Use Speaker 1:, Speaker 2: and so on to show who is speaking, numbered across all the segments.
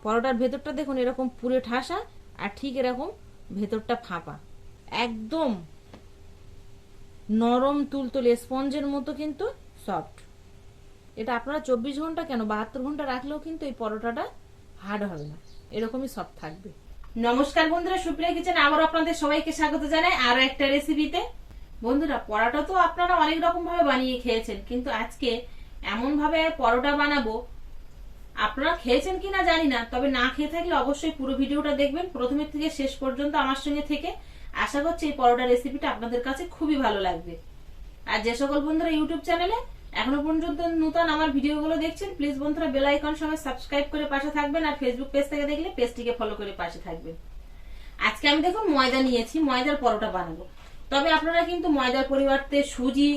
Speaker 1: পরোটার ভেতরটা দেখুন এরকম পুরে ঠাসা, আর ঠিক এরকম ভেতরটা ফাঁপা, একদম নরম তুলতুলে স্পঞ্জের মতো কিন্তু সফট। এটা আপনারা 24 ঘন্টা কেন 72 ঘন্টা রাখলেও কিন্তু এই পরোটাটা হার্ড হবে না, এরকমই সফট থাকবে। নমস্কার বন্ধুরা, সুপ্রিয়া কিচেনে আবার আপনাদের সবাইকে স্বাগত জানাই আরো একটা রেসিপিতে। বন্ধুরা, পরোটা তো আপনারা অনেক রকম ভাবে বানিয়ে খেয়েছেন, কিন্তু আজকে এমন ভাবে পরোটা বানাবো, আপনারা খেয়েছেন কিনা জানি না, তবে না খেয়ে থাকলে অবশ্যই পুরো ভিডিওটা দেখবেন প্রথমে থেকে শেষ পর্যন্ত আমার সঙ্গে থেকে। আশা করছি এই পরোটা রেসিপিটা আপনাদের কাছে খুবই ভালো লাগবে। আর যে সকল বন্ধুরা ইউটিউব চ্যানেলে এখনো পর্যন্ত নতুন আমার ভিডিওগুলো দেখছেন, প্লিজ বন্ধুরা বেল আইকন সঙ্গে সাবস্ক্রাইব করে পাশে থাকবেন, আর ফেসবুক পেজ থেকে দেখলে পেজটিকে ফলো করে পাশে থাকবেন। আজকে আমি দেখুন ময়দা নিয়েছি, ময়দার পরোটা বানাবো। তবে আপনারা কিন্তু ময়দার পরিবর্তে সুজি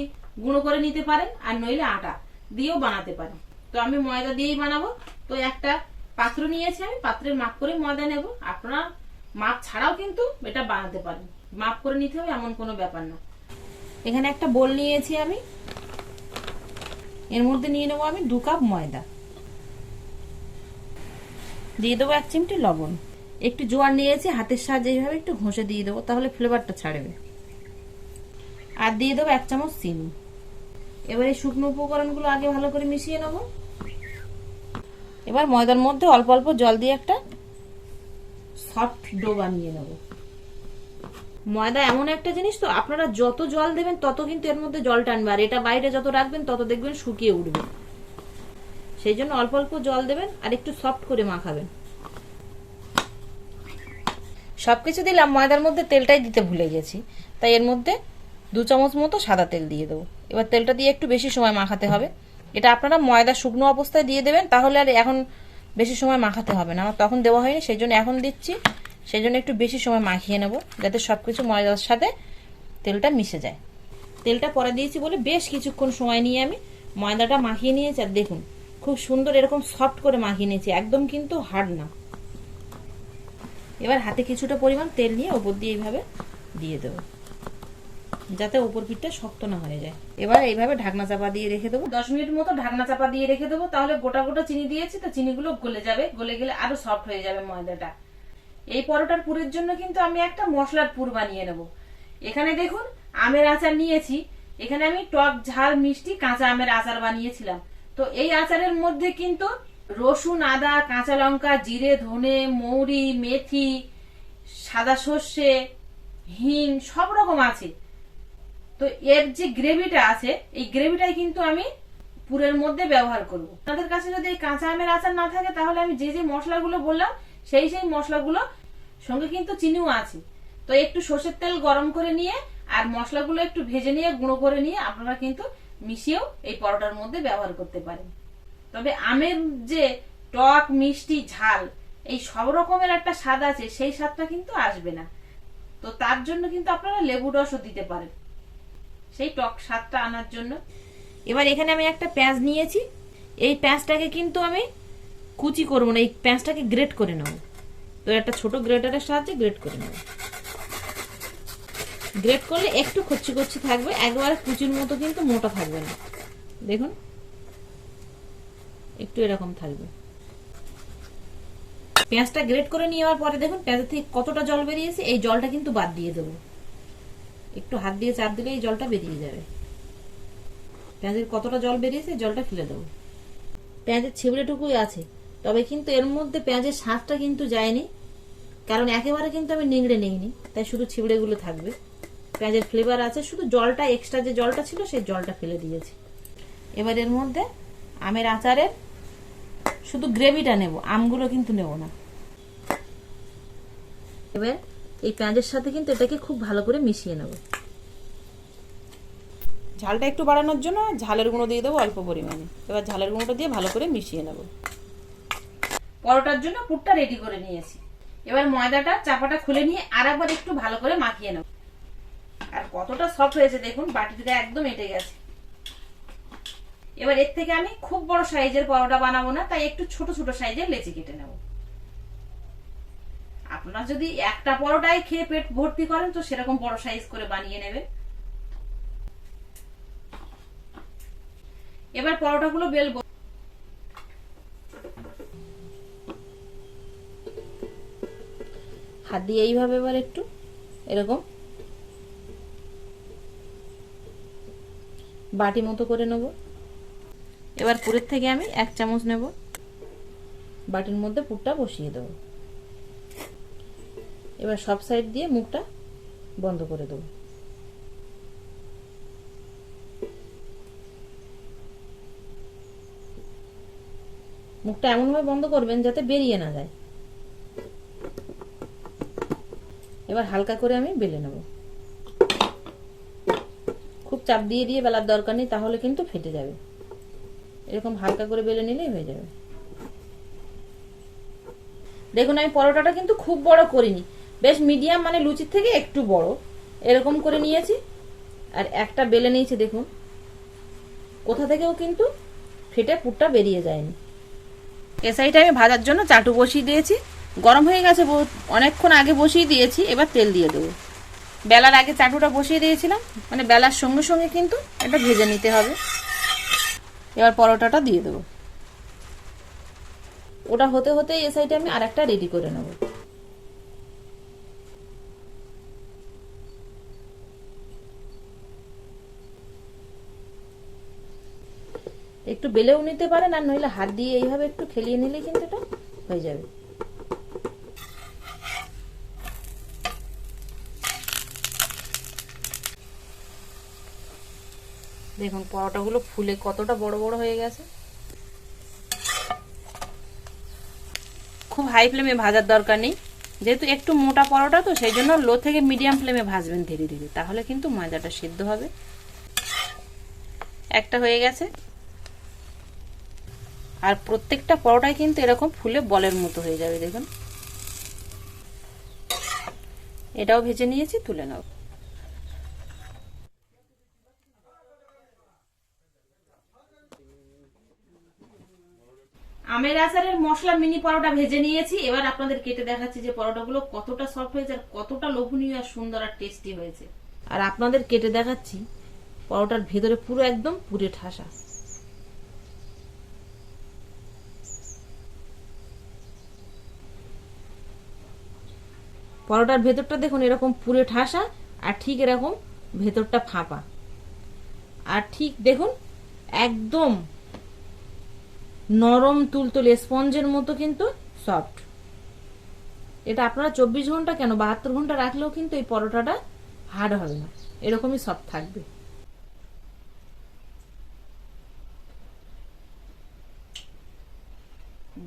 Speaker 1: গুঁড়ো করে নিতে পারেন, আর নইলে আটা দিয়েও বানাতে পারেন। তো আমি ময়দা দিয়েই বানাবো। তো একটা পাত্র নিয়েছি, আমি পাত্রের মাপ করে ময়দা নেব। আপনারা মাপ ছাড়াও কিন্তু এটা বানাতে পারেন, মাপ করে নিতে হবে এমন কোনো ব্যাপার না। এখানে একটা বোল নিয়েছি আমি, এর মধ্যে নিয়ে নেবো আমি 2 কাপ ময়দা, দিয়ে দেবো 1 চিমটি লবণ, একটু জোয়ার নিয়েছি, হাতের সাহায্যে এইভাবে একটু ঘষে দিয়ে দেবো, তাহলে ফ্লেভারটা ছাড়বে। আর দিয়ে দেবো 1 চামচ চিনি। এবার এই শুকনো উপকরণগুলো আগে ভালো করে মিশিয়ে নেব। এবার ময়দার মধ্যে অল্প অল্প জল দিয়ে একটা সফট ডো বানিয়ে নেব। ময়দা এমন একটা জিনিস, তো আপনারা যত জল দেবেন তত কিন্তু এর মধ্যে জল টানবে, আর এটা বাইরে যত রাখবেন তত দেখবেন শুকিয়ে উঠবে। সেই জন্য অল্প অল্প জল দেবেন আর একটু সফট করে মাখাবেন। সবকিছু দিলাম, ময়দার মধ্যে তেলটাই দিতে ভুলে গেছি, তাই এর মধ্যে 2 চামচ মতো সাদা তেল দিয়ে দেবো। এবার তেলটা দিয়ে একটু বেশি সময় মাখাতে হবে। এটা আপনারা ময়দা শুকনো অবস্থায় দিয়ে দেবেন, তাহলে আর এখন বেশি সময় মাখাতে হবে না। আমার তখন দেওয়া হয়নি, সেই জন্য এখন দিচ্ছি। সেই জন্য একটু বেশি সময় মাখিয়ে নেব, যাতে সবকিছু ময়দার সাথে তেলটা মিশে যায়। তেলটা পরে দিয়েছি বলে বেশ কিছুক্ষণ সময় নিয়ে আমি ময়দাটা মাখিয়ে নিয়েছি। আর দেখুন খুব সুন্দর এরকম সফট করে মাখিয়ে নিয়েছি, একদম কিন্তু হার্ড না। এবার হাতে কিছুটা পরিমাণ তেল নিয়ে ওপর দিয়ে এইভাবে দিয়ে দেবো, যাতে উপর পিঠটা শক্ত না হয়ে যায়। এবার এইভাবে ঢাকনা চাপা দিয়ে রেখে দেবো 10 মিনিট মতো, ঢাকনা চাপা দিয়ে রেখে দেবো। তাহলে গোটা গোটা চিনি দিয়েছি, তো চিনিগুলো গলে যাবে, গলে গেলে আরো সফট হয়ে যাবে ময়দাটা। এই পরোটার পুরের জন্য কিন্তু আমি একটা মশলার পুর বানিয়ে নেব। এখানে দেখুন আমের আচার নিয়েছি, এখানে আমি টক ঝাল মিষ্টি কাঁচা আমের আচার বানিয়েছিলাম। তো এই আচারের মধ্যে কিন্তু রসুন, আদা, কাঁচা লঙ্কা, জিরে, ধনে, মৌরি, মেথি, সাদা সর্ষে, হিং সব রকম আছে। তো এর যে গ্রেভিটা আছে, এই গ্রেভিটাই কিন্তু আমি পুরের মধ্যে ব্যবহার করব। আপনাদের কাছে যদি এই কাঁচা আমের আচার না থাকে, তাহলে আমি যে যে মশলাগুলো বললাম সেই সেই মশলাগুলো, সঙ্গে কিন্তু চিনিও আছে, তো একটু সর্ষের তেল গরম করে নিয়ে আর মশলাগুলো একটু ভেজে নিয়ে গুঁড়ো করে নিয়ে আপনারা কিন্তু মিশিয়েও এই পরোটার মধ্যে ব্যবহার করতে পারেন। তবে আমের যে টক মিষ্টি ঝাল এই সব রকমের একটা স্বাদ আছে, সেই স্বাদটা কিন্তু আসবে না। তো তার জন্য কিন্তু আপনারা লেবু রসও দিতে পারেন সেই টক স্বাদটা আনার জন্য। এবার এখানে আমি একটা পেঁয়াজ নিয়েছি, এই পেঁয়াজটাকে কিন্তু আমি কুচি করবো না, এই পেঁয়াজটাকে গ্রেট করে নেব। তো একটা ছোট গ্রেটারের সাহায্যে গ্রেট করে নেব। গ্রেট করলে একটু কচি কচি থাকবে, একবারে কুচির মতো কিন্তু মোটা থাকবে না। দেখুন একটু এরকম থাকবে। পেঁয়াজটা গ্রেট করে নেওয়ার পরে দেখুন পেঁয়াজের থেকে কতটা জল বেরিয়েছে, এই জলটা কিন্তু বাদ দিয়ে দেবো। একটু হাত দিয়ে চাপ দিলে এই জলটা বেরিয়ে যাবে। পেঁয়াজের কতটা জল বেরিয়েছে জলটা ফেলে দেবো। পেঁয়াজের ছিবড়েটুকুই আছে, তবে কিন্তু এর মধ্যে পেঁয়াজের স্বাদটা কিন্তু যায়নি, কারণ একেবারে কিন্তু আমি নিংড়ে নিইনি, তাই শুধু ছিবড়েগুলো থাকবে। পেঁয়াজের ফ্লেভার আছে, শুধু জলটা এক্সট্রা যে জলটা ছিল সেই জলটা ফেলে দিয়েছি। এবার এর মধ্যে আমের আচারের শুধু গ্রেভিটা নেব, আমগুলো কিন্তু নেব না। এবার এই পেঁয়াজের সাথে কিন্তু এটাকে খুব ভালো করে মিশিয়ে নেব। ঝালটা একটু বাড়ানোর জন্য ঝালের গুঁড়ো দিয়ে দেবো অল্প পরিমাণে। এবার ঝালের গুঁড়োটা দিয়ে ভালো করে মিশিয়ে নেব। পরোটার জন্য পুরটা রেডি করে নিয়েছি। এবার ময়দাটা চাপাটা খুলে নিয়ে আরেকবার একটু ভালো করে মাখিয়ে নেব। আর কতটা সফট হয়েছে দেখুন, বাটিটা একদম এঁটে গেছে। এবার এর থেকে আমি খুব বড় সাইজের পরোটা বানাবো না, তাই একটু ছোট ছোট সাইজের লেচি কেটে নেব। আপনারা যদি একটা পরোটাই খেয়ে পেট ভর্তি করেন, তো সেরকম বড় সাইজ করে বানিয়ে নেবেন। এবার পরোটাগুলো বেলবো। হাত দিয়ে এইভাবে এবার একটু এরকম বাটি মতো করে নেব। এবার পুরের থেকে আমি 1 চামচ নেব, বাটির মধ্যে পুরটা বসিয়ে দেব। এবার সব সাইড দিয়ে মুখটা বন্ধ করে দেব। মুখটা এমনভাবে বন্ধ করবেন যাতে বেরিয়ে না যায়। এবার হালকা করে আমি বেলে নেব। খুব চাপ দিয়ে দিয়ে বেলার দরকার নেই, তাহলে কিন্তু ফেটে যাবে। এরকম হালকা করে বেলে নিলেই হয়ে যাবে। দেখুন আমি পরোটাটা কিন্তু খুব বড় করিনি, বেশ মিডিয়াম, মানে লুচির থেকে একটু বড় এরকম করে নিয়েছি। আর একটা বেলে নিয়েছি, দেখুন কোথা থেকেও কিন্তু ফেটে পুরটা বেরিয়ে যায়নি। এ সাইডে আমি ভাজার জন্য চাটু বসিয়ে দিয়েছি, গরম হয়ে গেছে, অনেকক্ষণ আগে বসিয়ে দিয়েছি। এবার তেল দিয়ে দেবো। বেলার আগে চাটুটা বসিয়ে দিয়েছিলাম, মানে বেলার সঙ্গে সঙ্গে কিন্তু এটা ভেজে নিতে হবে। এবার পরোটাটা দিয়ে দেবো। ওটা হতে হতে এ সাইডে আমি আর একটা রেডি করে নেব। একটু বেলেও নিতে পারেন, আর নইলে হাত দিয়ে এইভাবে একটু খেলিয়ে নিলে কিন্তু এটা হয়ে যাবে। দেখুন পরোটাগুলো ফুলে কতটা বড় বড় হয়ে গেছে। খুব হাই ফ্লেমে ভাজার দরকার নেই, যেহেতু একটু মোটা পরোটা তো সেই জন্য লো থেকে মিডিয়াম ফ্লেমে ভাজবেন ধীরে ধীরে, তাহলে কিন্তু ময়দাটা সিদ্ধ হবে। একটা হয়ে গেছে। আর প্রত্যেকটা পরোটাই কিন্তু এরকম ফুলে বলের মতো হয়ে যাবে। দেখুন এটাও ভেজে নিয়েছি, তুলে নাও। আমের আচারের মশলা মিনি পরোটা ভেজে নিয়েছি। এবার আপনাদের কেটে দেখাচ্ছি যে পরোটাগুলো কতটা সফট হয়েছে আর কতটা লোভনীয় আর সুন্দর আর টেস্টি হয়েছে। আর আপনাদের কেটে দেখাচ্ছি পরোটার ভেতরে পুরো একদম পুরে ঠাসা। পরোটার ভেতরটা দেখুন এরকম পুরে ঠাসা, আর ঠিক এরকম ভেতরটা ফাঁপা। আর ঠিক দেখুন একদম নরম তুলতুলে স্পঞ্জের মতো কিন্তু সফট। এটা আপনারা 24 ঘন্টা কেন 72 ঘন্টা রাখলেও কিন্তু এই পরোটাটা হার্ড হবে না, এরকমই সফট থাকবে।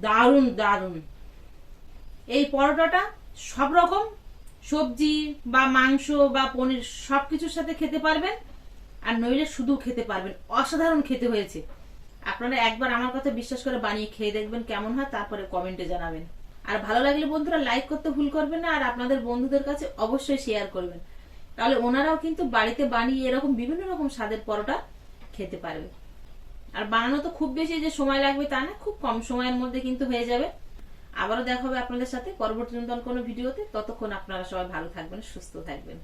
Speaker 1: দারুন দারুন। এই পরোটাটা সব রকম সবজি বা মাংস বা পনির সবকিছুর সাথে খেতে পারবেন, আর নইলে শুধু খেতে পারবেন। অসাধারণ খেতে হয়েছে। আপনারা একবার আমার কথা বিশ্বাস করে বানিয়ে খেয়ে দেখবেন কেমন হয়, তারপরে কমেন্টে জানাবেন। আর ভালো লাগলে বন্ধুরা লাইক করতে ভুল করবেন না, আর আপনাদের বন্ধুদের কাছে অবশ্যই শেয়ার করবেন, তাহলে ওনারাও কিন্তু বাড়িতে বানিয়ে এরকম বিভিন্ন রকম স্বাদের পরোটা খেতে পারবে। আর বানানো তো খুব বেশি যে সময় লাগবে তা না, খুব কম সময়ের মধ্যে কিন্তু হয়ে যাবে। আবারও দেখা হবে আপনাদের সাথে পরবর্তী নতুন কোনো ভিডিওতে। ততক্ষণ আপনারা সবাই ভালো থাকবেন, সুস্থ থাকবেন।